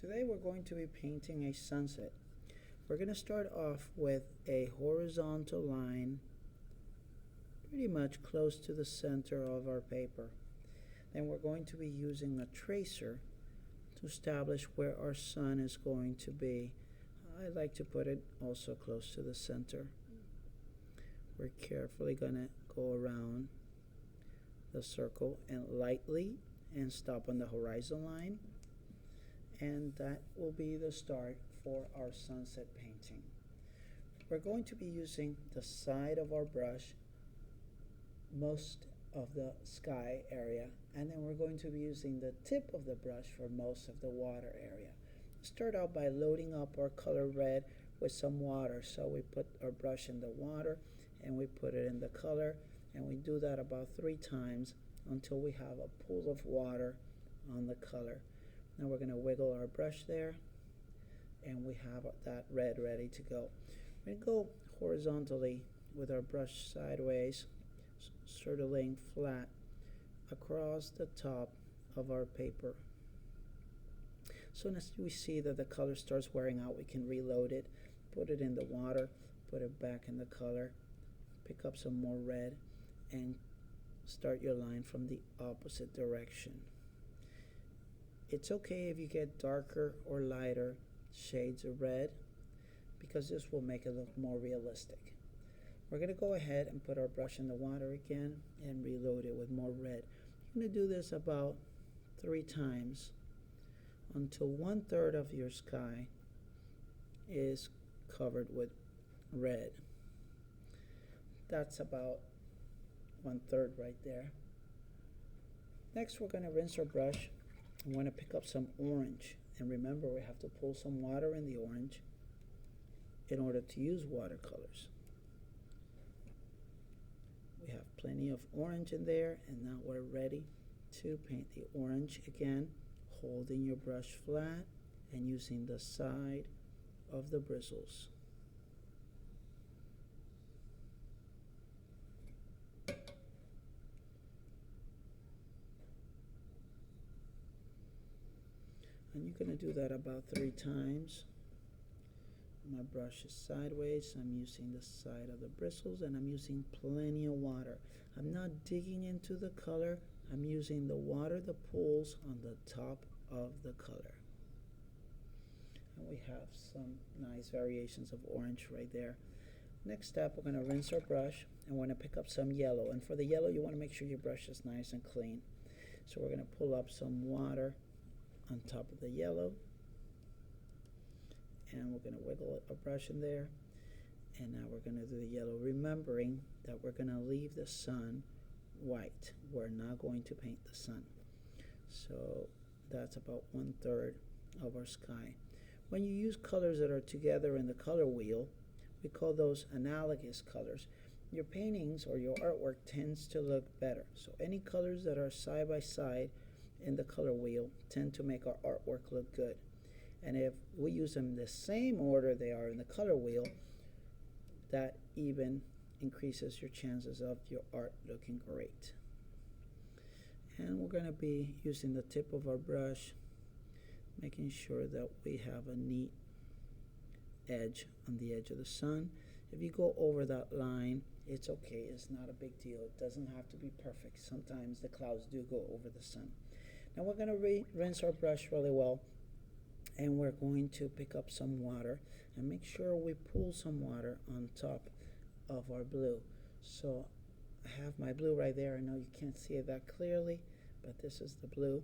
Today we're going to be painting a sunset. We're going to start off with a horizontal line pretty much close to the center of our paper. Then we're going to be using a tracer to establish where our sun is going to be. I like to put it also close to the center. We're carefully going to go around the circle and lightly and stop on the horizon line. And that will be the start for our sunset painting. We're going to be using the side of our brush, most of the sky area, and then we're going to be using the tip of the brush for most of the water area. Start out by loading up our color red with some water. So we put our brush in the water and we put it in the color, and we do that about 3 times until we have a pool of water on the color. Now we're going to wiggle our brush there, and we have that red ready to go. We're going to go horizontally with our brush sideways, sort of laying flat across the top of our paper. So as we see that the color starts wearing out, we can reload it, put it in the water, put it back in the color, pick up some more red, and start your line from the opposite direction. It's okay if you get darker or lighter shades of red, because this will make it look more realistic. We're going to go ahead and put our brush in the water again and reload it with more red. You're going to do this about 3 times until 1/3 of your sky is covered with red. That's about 1/3 right there. Next, we're going to rinse our brush. We want to pick up some orange, and remember, we have to pull some water in the orange in order to use watercolors. We have plenty of orange in there, and now we're ready to paint the orange again, holding your brush flat and using the side of the bristles. And you're going to do that about 3 times. My brush is sideways. I'm using the side of the bristles, and I'm using plenty of water. I'm not digging into the color. I'm using the water that pools on the top of the color. And we have some nice variations of orange right there. Next step, we're going to rinse our brush, and we're going to pick up some yellow. And for the yellow, you want to make sure your brush is nice and clean. So we're going to pull up some water on top of the yellow, and we're going to wiggle a brush in there, and now we're going to do the yellow, remembering that we're going to leave the sun white. We're not going to paint the sun. So that's about 1/3 of our sky. When you use colors that are together in the color wheel, we call those analogous colors. Your paintings or your artwork tends to look better. So any colors that are side by side in the color wheel tend to make our artwork look good. And if we use them in the same order they are in the color wheel, that even increases your chances of your art looking great. And we're going to be using the tip of our brush, making sure that we have a neat edge on the edge of the sun. If you go over that line, it's okay. It's not a big deal. It doesn't have to be perfect. Sometimes the clouds do go over the sun. Now we're going to rinse our brush really well, and we're going to pick up some water and make sure we pull some water on top of our blue. So I have my blue right there. I know you can't see it that clearly, but this is the blue,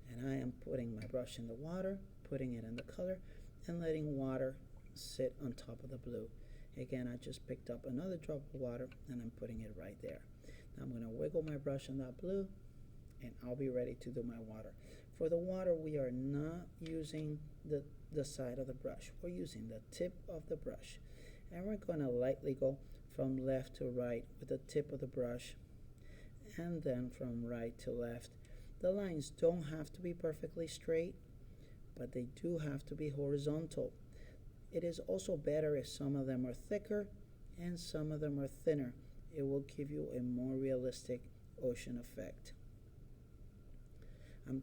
and I am putting my brush in the water, putting it in the color, and letting water sit on top of the blue. Again, I just picked up another drop of water, and I'm putting it right there. Now I'm going to wiggle my brush on that blue, and I'll be ready to do my water. For the water, we are not using the side of the brush. We're using the tip of the brush. And we're going to lightly go from left to right with the tip of the brush, and then from right to left. The lines don't have to be perfectly straight, but they do have to be horizontal. It is also better if some of them are thicker and some of them are thinner. It will give you a more realistic ocean effect. I'm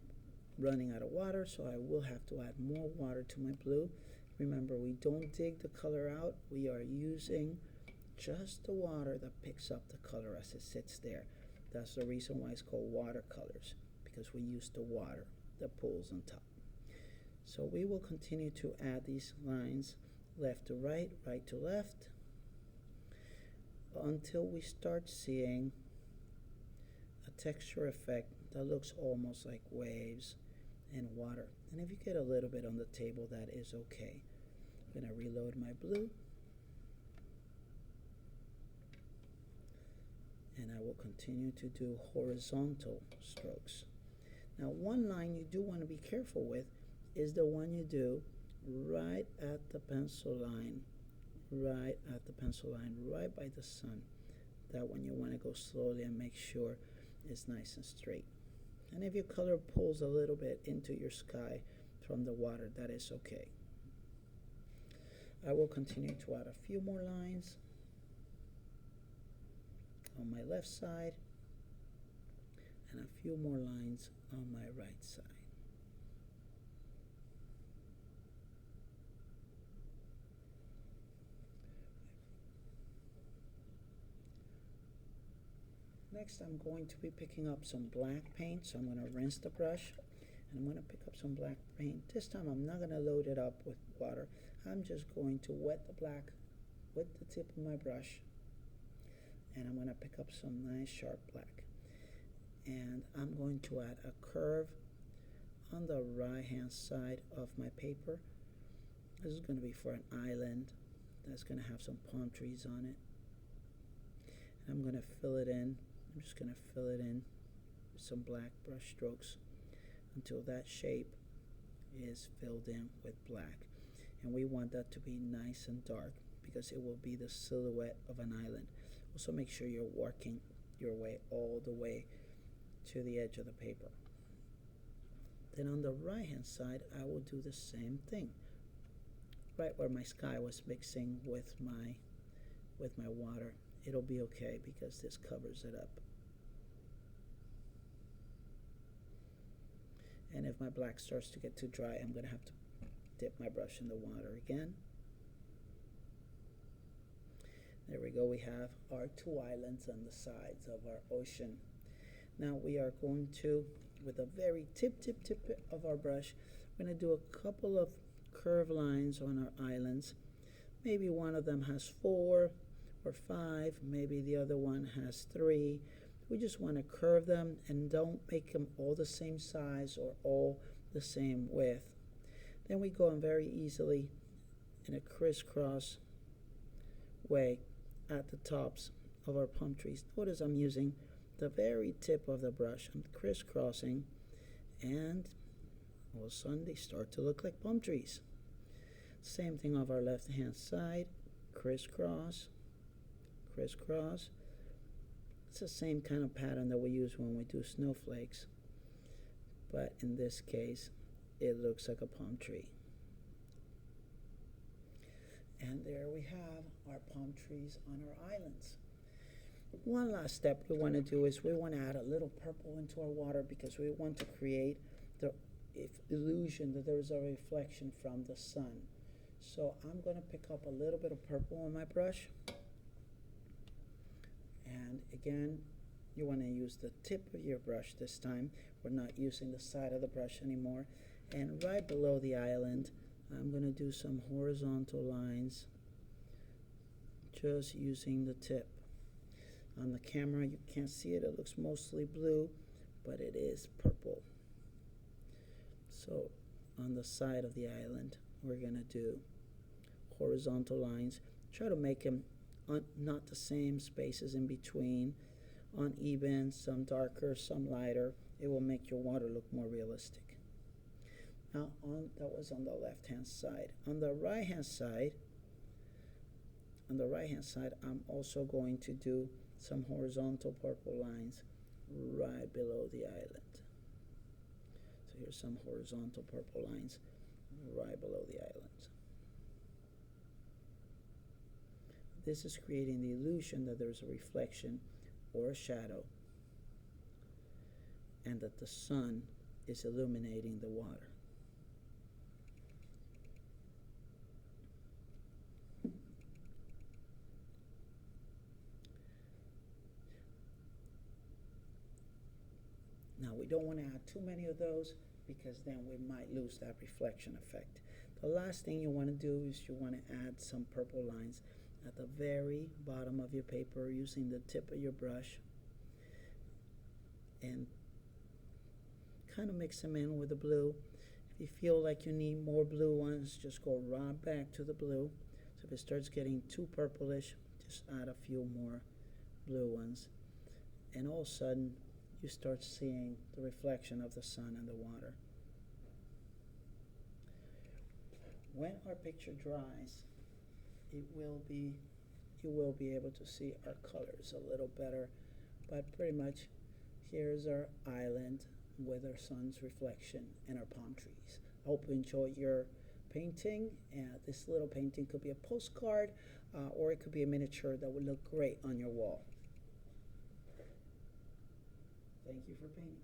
running out of water, so I will have to add more water to my blue. Remember, we don't dig the color out. We are using just the water that picks up the color as it sits there. That's the reason why it's called watercolors, because we use the water that pulls on top. So we will continue to add these lines left to right, right to left, until we start seeing a texture effect that looks almost like waves and water. And if you get a little bit on the table, that is okay. I'm going to reload my blue, and I will continue to do horizontal strokes. Now, one line you do want to be careful with is the one you do right at the pencil line, right at the pencil line, right by the sun. That one you want to go slowly and make sure it's nice and straight. And if your color pulls a little bit into your sky from the water, that is okay. I will continue to add a few more lines on my left side and a few more lines on my right side. Next, I'm going to be picking up some black paint, so I'm going to rinse the brush and I'm going to pick up some black paint. This time I'm not going to load it up with water. I'm just going to wet the black with the tip of my brush, and I'm going to pick up some nice sharp black. And I'm going to add a curve on the right hand side of my paper. This is going to be for an island that's going to have some palm trees on it. And I'm going to fill it in. I'm just going to fill it in with some black brush strokes until that shape is filled in with black. And we want that to be nice and dark because it will be the silhouette of an island. Also make sure you're working your way all the way to the edge of the paper. Then on the right hand side, I will do the same thing. Right where my sky was mixing with my water, it'll be okay because this covers it up. And if my black starts to get too dry, I'm going to have to dip my brush in the water again. There we go. We have our two islands on the sides of our ocean. Now we are going to, with a very tip of our brush, we're going to do a couple of curved lines on our islands. Maybe one of them has 4 or 5, maybe the other one has 3. We just want to curve them and don't make them all the same size or all the same width. Then we go on very easily in a crisscross way at the tops of our palm trees. Notice I'm using the very tip of the brush. I'm crisscrossing, and all of a sudden they start to look like palm trees. Same thing of our left hand side, crisscross, crisscross. It's the same kind of pattern that we use when we do snowflakes, but in this case it looks like a palm tree. And there we have our palm trees on our islands. One last step we want to do is we want to add a little purple into our water because we want to create the illusion that there's a reflection from the sun. So I'm going to pick up a little bit of purple on my brush. And again, you want to use the tip of your brush this time. We're not using the side of the brush anymore. And right below the island, I'm going to do some horizontal lines just using the tip. On the camera, you can't see it. It looks mostly blue, but it is purple. So on the side of the island, we're going to do horizontal lines. Try to make them not the same spaces in between, uneven, some darker, some lighter. It will make your water look more realistic. Now, that was on the left-hand side. On the right-hand side, I'm also going to do some horizontal purple lines right below the island. So here's some horizontal purple lines right below the island. This is creating the illusion that there's a reflection or a shadow and that the sun is illuminating the water. Now we don't want to add too many of those because then we might lose that reflection effect. The last thing you want to do is you want to add some purple lines at the very bottom of your paper using the tip of your brush, and kind of mix them in with the blue. If you feel like you need more blue ones, just go right back to the blue. So if it starts getting too purplish, just add a few more blue ones. And all of a sudden, you start seeing the reflection of the sun in the water. When our picture dries, you will be able to see our colors a little better. But pretty much, here's our island with our sun's reflection and our palm trees. I hope you enjoyed your painting. This little painting could be a postcard, or it could be a miniature that would look great on your wall. Thank you for painting.